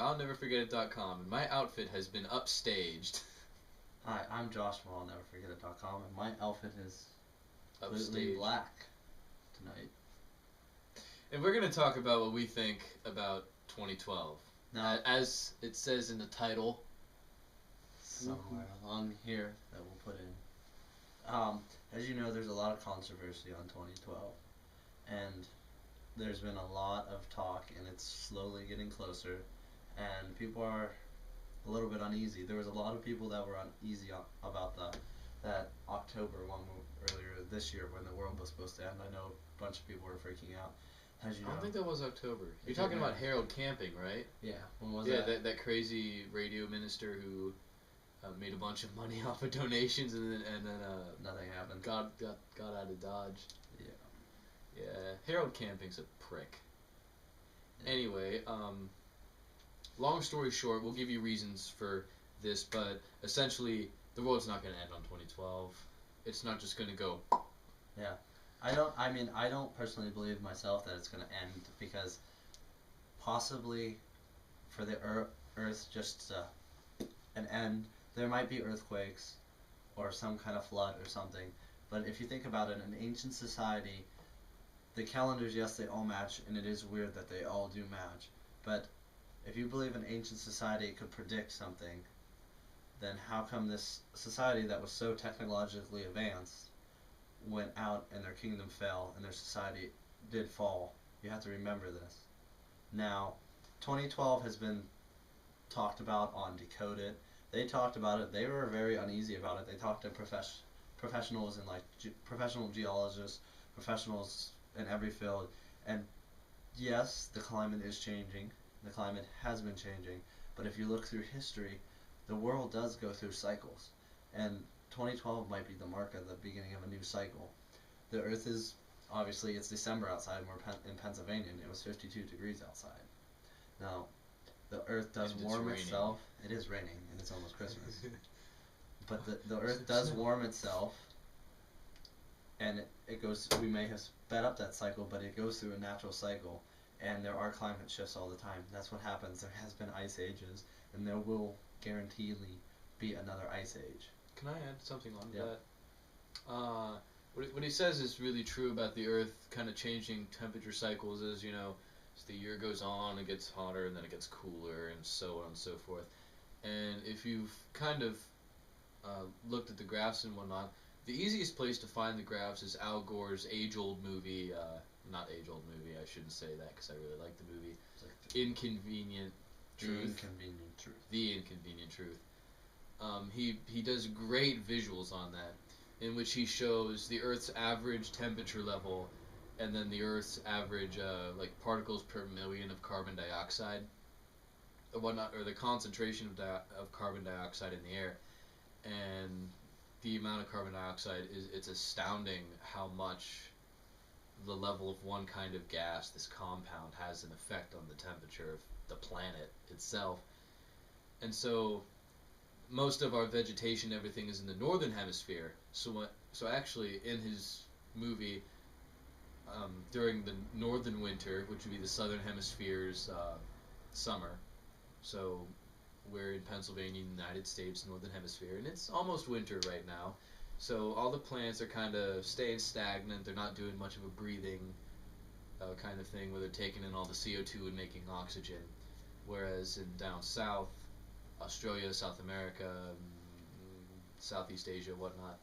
I'llNeverForgetIt.com, and my outfit has been upstaged. Hi, I'm Josh from I'llNeverForgetIt.com, and my outfit is completely Upstaged. black tonight. And we're going to talk about what we think about 2012. Now, As it says in the title. somewhere along here that we'll put in. As you know, there's a lot of controversy on 2012, and there's been a lot of talk, and it's slowly getting closer, and people are a little bit uneasy. There was a lot of people that were uneasy about that October one earlier this year when the world was supposed to end. I know a bunch of people were freaking out. As you know, I don't think that was October. You're Is talking it about now? Harold Camping, right? yeah, when was Yeah, that? that crazy radio minister who made a bunch of money off of donations and then Nothing happened. got out of Dodge. Yeah. Yeah, Harold Camping's a prick. Yeah. Anyway, long story short, we'll give you reasons for this, but essentially, the world's not going to end on 2012. It's not just going to go. I don't personally believe myself that it's going to end because possibly for the Earth just an end, there might be earthquakes or some kind of flood or something. But if you think about it, in ancient society, the calendars, yes, they all match, and it is weird that they all do match. But if you believe an ancient society could predict something, then how come this society that was so technologically advanced went out and their kingdom fell and their society did fall? You have to remember this. Now, 2012 has been talked about on Decoded. They talked about it. They were very uneasy about it. They talked to professionals and like professional geologists, professionals in every field, and yes, the climate is changing. The climate has been changing, but if you look through history, the world does go through cycles, and 2012 might be the mark of the beginning of a new cycle. The Earth is obviously it's December outside, and we're in Pennsylvania, and it was 52 degrees outside. Now, the Earth does And it's warm raining. itself. It is raining, and it's almost Christmas. But the Earth does warm itself, and it goes. We may have sped up that cycle, but it goes through a natural cycle, and there are climate shifts all the time. That's what happens. There has been ice ages, and there will guaranteedly be another ice age. Can I add something on Yeah. that? What he says is really true about the Earth kind of changing temperature cycles. As you know, as the year goes on, it gets hotter, and then it gets cooler, and so on and so forth. And if you've kind of looked at the graphs and whatnot, the easiest place to find the graphs is Al Gore's age-old movie. Not age-old movie. I shouldn't say that because I really like the movie. It's like Inconvenient the Truth. inconvenient truth. The Inconvenient Truth. He does great visuals on that, in which he shows the Earth's average temperature level, and then the Earth's average like particles per million of carbon dioxide, or whatnot, or the concentration of carbon dioxide in the air, and the amount of carbon dioxide it's astounding how much the level of one kind of gas, this compound, has an effect on the temperature of the planet itself. And so most of our vegetation, everything is in the northern hemisphere. So actually, in his movie, during the northern winter, which would be the southern hemisphere's summer, so we're in Pennsylvania, United States, northern hemisphere, and it's almost winter right now. So all the plants are kind of staying stagnant. They're not doing much of a breathing kind of thing where they're taking in all the CO2 and making oxygen. Whereas in down south, Australia, South America, Southeast Asia, whatnot,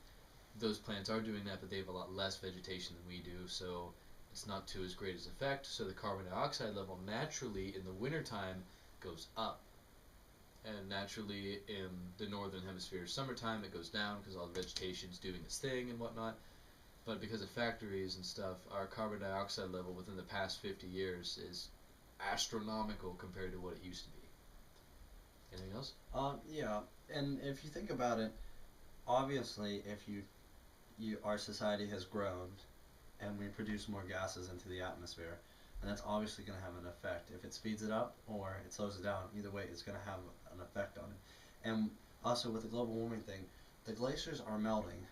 those plants are doing that, but they have a lot less vegetation than we do, so it's not to as great as effect. So the carbon dioxide level naturally in the wintertime goes up. And naturally in the northern hemisphere summertime it goes down because all the vegetation's doing its thing and whatnot. But because of factories and stuff, our carbon dioxide level within the past 50 years is astronomical compared to what it used to be. Anything else? Yeah, and if you think about it, obviously, if our society has grown, and we produce more gases into the atmosphere, and that's obviously going to have an effect. If it speeds it up or it slows it down, either way, it's going to have an effect on it. And also with the global warming thing, the glaciers are melting.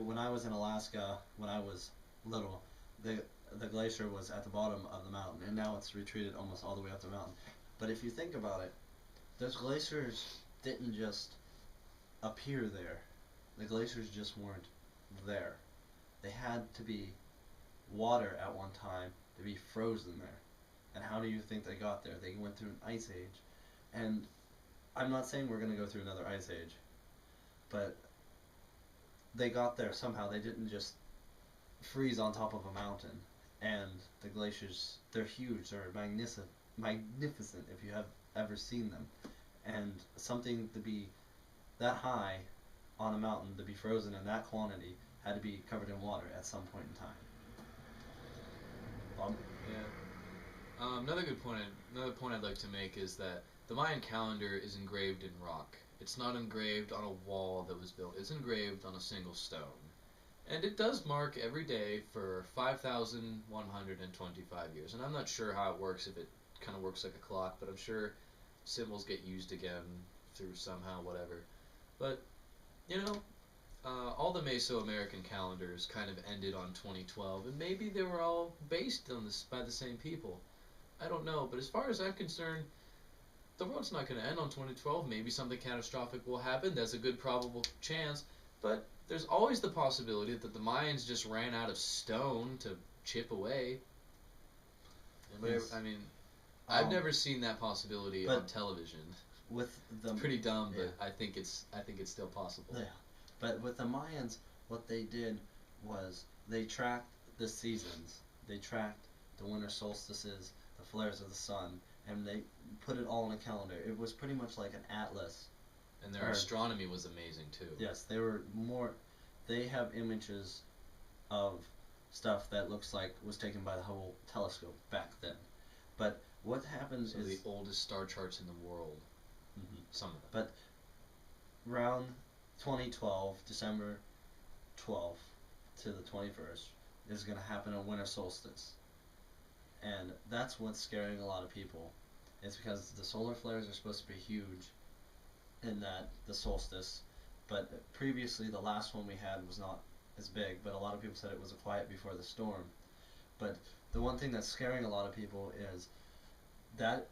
When I was in Alaska, when I was little, the glacier was at the bottom of the mountain, and now it's retreated almost all the way up the mountain. But if you think about it, those glaciers didn't just appear there. The glaciers just weren't there. They had to be water at one time to be frozen there. And how do you think they got there? They went through an ice age. And I'm not saying we're going to go through another ice age, but they got there somehow. They didn't just freeze on top of a mountain. And the glaciers, they're huge. They're magnificent if you have ever seen them. And something to be that high on a mountain, to be frozen in that quantity, had to be covered in water at some point in time. Yeah. Another point I'd like to make is that the Mayan calendar is engraved in rock. It's not engraved on a wall that was built. It's engraved on a single stone. And it does mark every day for 5,125 years. And I'm not sure how it works, if it kind of works like a clock, but I'm sure symbols get used again through somehow, whatever. But, all the Mesoamerican calendars kind of ended on 2012, and maybe they were all based on this by the same people. I don't know, but as far as I'm concerned, the world's not going to end on 2012. Maybe something catastrophic will happen. That's a good probable chance, but there's always the possibility that the Mayans just ran out of stone to chip away. Yes. I mean, I've never seen that possibility on television. With the pretty dumb, but I think it's still possible. Yeah. But with the Mayans, what they did was they tracked the seasons. They tracked the winter solstices, the flares of the sun, and they put it all in a calendar. It was pretty much like an atlas. And their astronomy was amazing too. Yes, they have images of stuff that looks like was taken by the Hubble telescope back then. But what happens is the oldest star charts in the world. Mm-hmm. Some of them. But around 2012, December 12th to the 21st, is going to happen a winter solstice. And that's what's scaring a lot of people. It's because the solar flares are supposed to be huge in the solstice, but previously the last one we had was not as big, but a lot of people said it was a quiet before the storm. But the one thing that's scaring a lot of people is that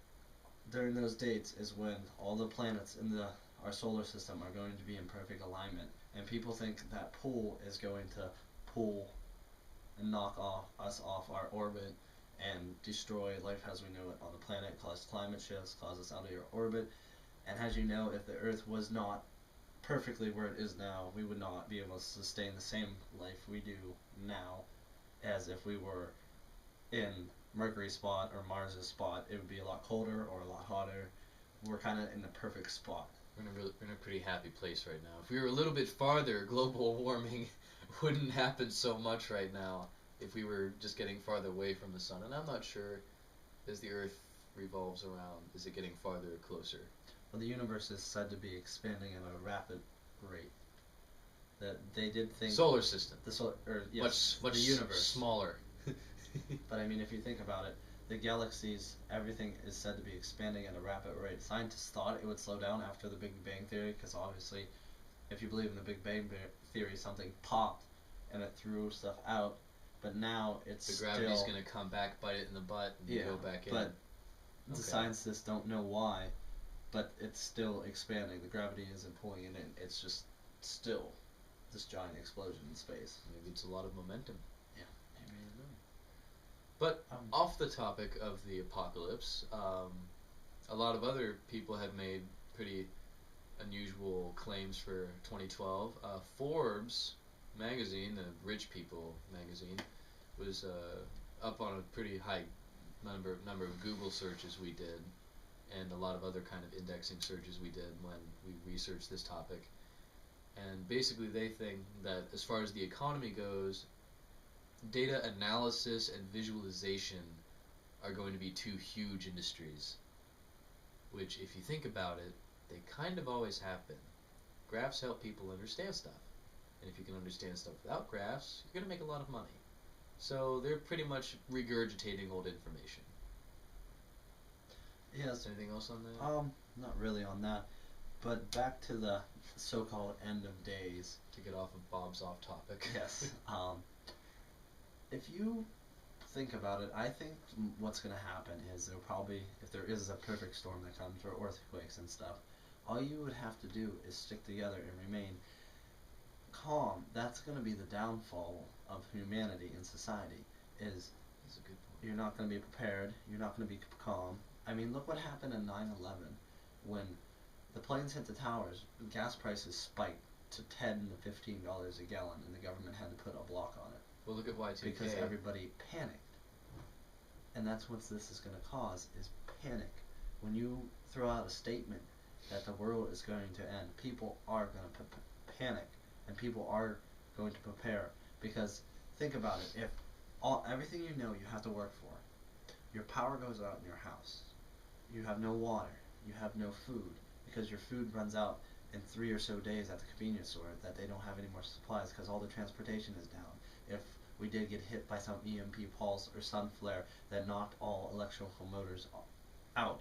during those dates is when all the planets in our solar system are going to be in perfect alignment, and people think that pull is going to pull and knock us off our orbit and destroy life as we know it on the planet, cause climate shifts, cause us out of your orbit. And as you know, if the Earth was not perfectly where it is now, we would not be able to sustain the same life we do now as if we were in Mercury's spot or Mars's spot. It would be a lot colder or a lot hotter. We're kind of in the perfect spot. We're in a pretty happy place right now. If we were a little bit farther, global warming wouldn't happen so much right now if we were just getting farther away from the sun. And I'm not sure, as the Earth revolves around, is it getting farther or closer? Well, the universe is said to be expanding at a rapid rate. That they did think solar system. The universe smaller. But I mean, if you think about it, the galaxies, everything is said to be expanding at a rapid rate. Scientists thought it would slow down after the Big Bang Theory, because obviously, if you believe in the Big Bang Theory, something popped and it threw stuff out. But now it's the gravity's going to come back, bite it in the butt, and go back in. But the scientists don't know why, but it's still expanding. The gravity isn't pulling it in. It's just still this giant explosion in space. Maybe it's a lot of momentum. Yeah, maybe it is. But off the topic of the apocalypse, a lot of other people have made pretty unusual claims for 2012. Forbes magazine, the rich people magazine, was up on a pretty high number of Google searches we did, and a lot of other kind of indexing searches we did when we researched this topic. And basically they think that as far as the economy goes, data analysis and visualization are going to be two huge industries, which, if you think about it, they kind of always have been. Graphs help people understand stuff, and if you can understand stuff without graphs, you're going to make a lot of money. So they're pretty much regurgitating old information. Yes. Anything else on that? Not really on that, but back to the so-called end of days. To get off of Bob's off topic. Yes. If you think about it, I think what's going to happen is there'll probably, if there is a perfect storm that comes, or earthquakes and stuff, all you would have to do is stick together and remain calm. That's going to be the downfall of humanity and society, is That's a good point. you're not going to be prepared, you're not going to be calm. I mean, look what happened in 9/11 when the planes hit the towers, gas prices spiked to $10 to $15 a gallon, and the government had to put a block on it. Well, look at Y2K. Because everybody panicked. And that's what this is going to cause, is panic. When you throw out a statement that the world is going to end, people are going to panic, and people are going to prepare. Because think about it, if everything you know you have to work for, your power goes out in your house, you have no water, you have no food, because your food runs out in 3 or so days at the convenience store, that they don't have any more supplies because all the transportation is down. If we did get hit by some EMP pulse or sun flare that knocked all electrical motors out,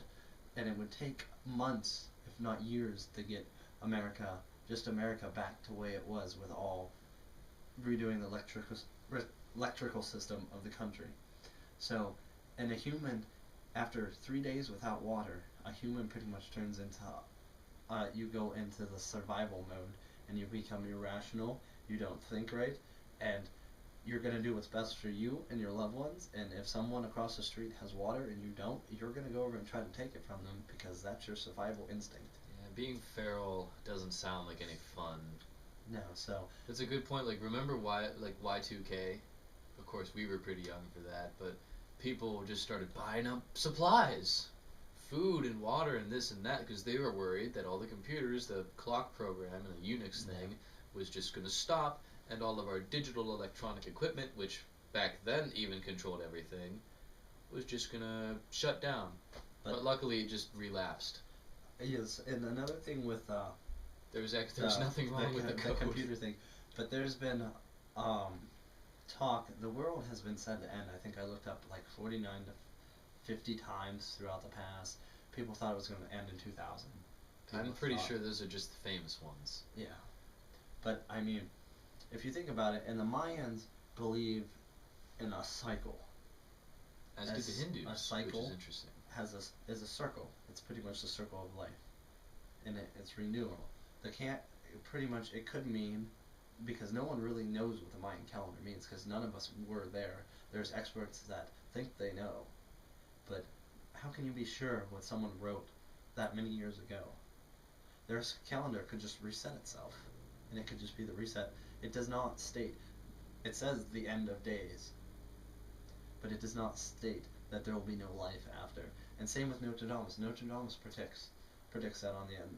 and it would take months, if not years, to get America back to the way it was, with all redoing the electrical system of the country. So, and a human, after 3 days without water, a human pretty much turns into, you go into the survival mode, and you become irrational, you don't think right, and you're going to do what's best for you and your loved ones, and if someone across the street has water and you don't, you're going to go over and try to take it from them, because that's your survival instinct. Yeah, being feral doesn't sound like any fun. No, so... That's a good point. Like, remember Y2K? Of course, we were pretty young for that, but people just started buying up supplies. Food and water and this and that, because they were worried that all the computers, the clock program and the Unix thing was just going to stop, and all of our digital electronic equipment, which back then even controlled everything, was just going to shut down. But luckily it just relapsed. Yes, and another thing with... There's nothing wrong with the code. Computer thing. But there's been talk, the world has been said to end. I think I looked up like 49 to 50 times throughout the past. People thought it was going to end in 2000. I'm pretty sure those are just the famous ones. Yeah. But, I mean, if you think about it, and the Mayans believe in a cycle. As do the Hindus, a cycle, which is interesting. Is a circle. It's pretty much the circle of life. And it's renewal. Pretty much, it could mean, because no one really knows what the Mayan calendar means, because none of us were there. There's experts that think they know. But how can you be sure what someone wrote that many years ago? Their calendar could just reset itself, and it could just be the reset. It does not state, it says the end of days, but it does not state that there will be no life after. And same with Nostradamus. Nostradamus predicts that on the end,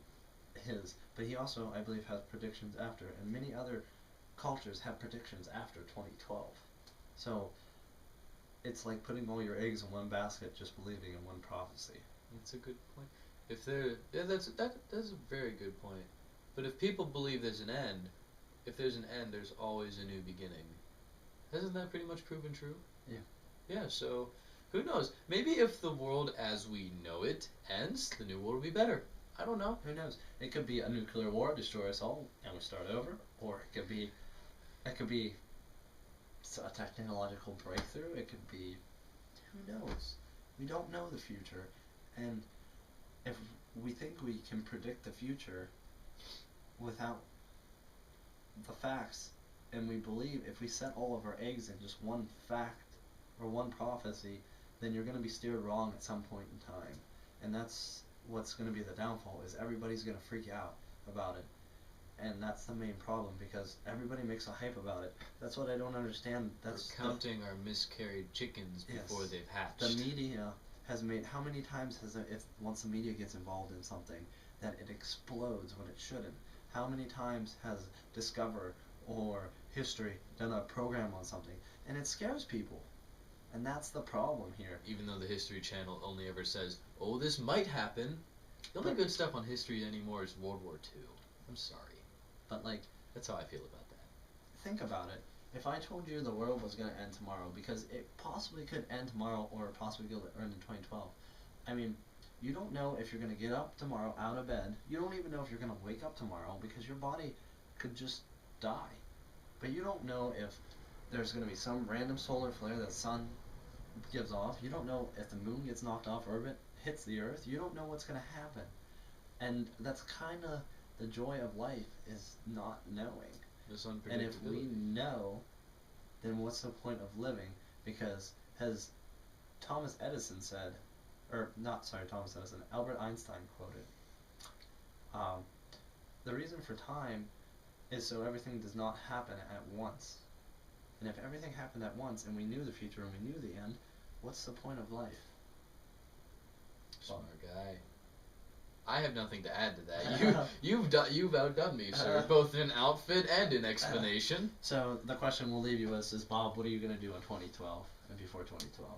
but he also, I believe, has predictions after, and many other cultures have predictions after 2012. So it's like putting all your eggs in one basket, just believing in one prophecy. That's a good point. That's a very good point. But if people believe there's an end, if there's an end, there's always a new beginning. Hasn't that pretty much proven true? Yeah. Yeah, so who knows? Maybe if the world as we know it ends, the new world will be better. I don't know. Who knows? It could be a nuclear war, destroy us all, and we start over. Or it could be a technological breakthrough. It could be, who knows? We don't know the future. And if we think we can predict the future without the facts, and we believe if we set all of our eggs in just one fact or one prophecy, then you're going to be steered wrong at some point in time. And that's what's going to be the downfall, is everybody's going to freak out about it. And that's the main problem, because everybody makes a hype about it. That's what I don't understand. That's We're counting our miscarried chickens before they've hatched. The media has made, how many times has it, if once the media gets involved in something, that it explodes when it shouldn't? How many times has Discover or History done a program on something, and it scares people? And that's the problem here. Even though the History Channel only ever says, oh, this might happen. The only good stuff on history anymore is World War II. I'm sorry. But, like... That's how I feel about that. Think about it. If I told you the world was going to end tomorrow, because it possibly could end tomorrow, or possibly could end in 2012. I mean, you don't know if you're going to get up tomorrow out of bed. You don't even know if you're going to wake up tomorrow, because your body could just die. But you don't know if there's going to be some random solar flare, the sun gives off. You don't know if the moon gets knocked off orbit, hits the Earth. You don't know what's going to happen. And that's kind of the joy of life, is not knowing. This And if we unpredictability. know, then what's the point of living? Because as Thomas Edison said, or not, sorry, Thomas Edison, Albert Einstein quoted, the reason for time is so everything does not happen at once. And if everything happened at once and we knew the future and we knew the end, what's the point of life? Smart guy. I have nothing to add to that. You've outdone me, sir, both in outfit and in explanation. So the question we'll leave you with is, Bob, what are you going to do in 2012 and before 2012?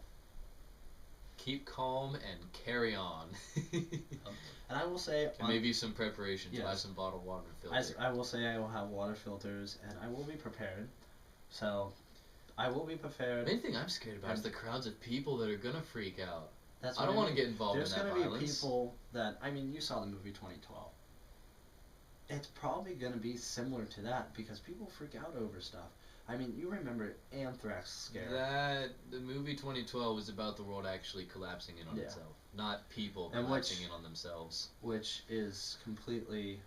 Keep calm and carry on. And I will say, And maybe some preparation to buy Yes. some bottled water filter. I will say I will have water filters and I will be prepared. So I will be The prepared. main thing I'm scared about is the crowds of people that are gonna freak out. That's I what don't want to mean. get involved There's in that going to be violence. people that, I mean, you saw the movie 2012. It's probably going to be similar to that because people freak out over stuff. I mean, you remember Anthrax scare. The movie 2012 was about the world actually collapsing in on Yeah. itself, not people And collapsing in on themselves. Which is completely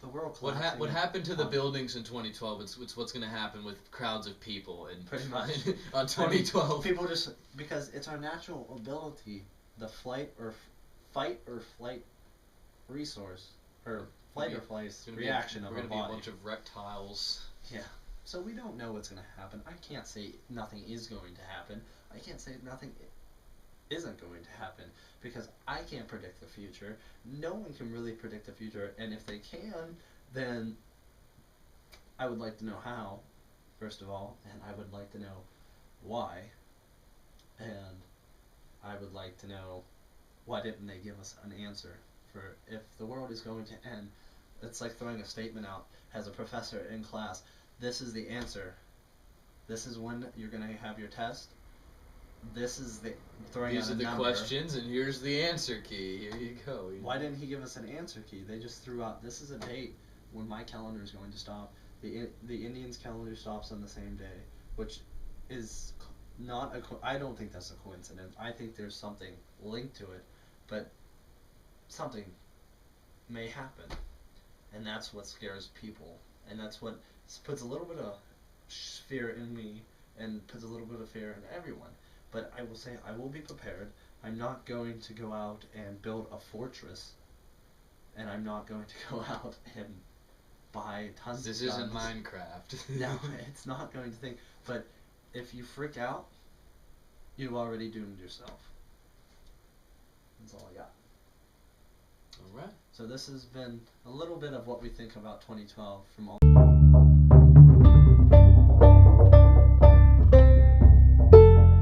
the world What collapsing. happened to the on- buildings in 2012? It's what's going to happen with crowds of people in Pretty much. on 2012. People just, because it's our natural ability, the fight or flight resource, or flight or flight It's gonna be reaction of we're our gonna be a body. bunch of reptiles. Yeah. So we don't know what's going to happen. I can't say nothing is going to happen. I can't say nothing isn't going to happen because I can't predict the future. No one can really predict the future, and if they can, then I would like to know how, first of all, and I would like to know why, and I would like to know why didn't they give us an answer for if the world is going to end. It's like throwing a statement out as a professor in class. This is the answer. This is when you're going to have your test. This is the throwing These out are a the number. questions, and here's the answer key. Here you go. Why didn't he give us an answer key? They just threw out, this is a date when my calendar is going to stop. The Indians' calendar stops on the same day, which is not I don't think that's a coincidence. I think there's something linked to it, but something may happen, and that's what scares people, and that's what puts a little bit of fear in me, and puts a little bit of fear in everyone. But I will say I will be prepared. I'm not going to go out and build a fortress, and I'm not going to go out and buy tons This of isn't guns. Minecraft. No, it's not going to think. But if you freak out, you've already doomed yourself. That's all I got. All right. So this has been a little bit of what we think about 2012 from all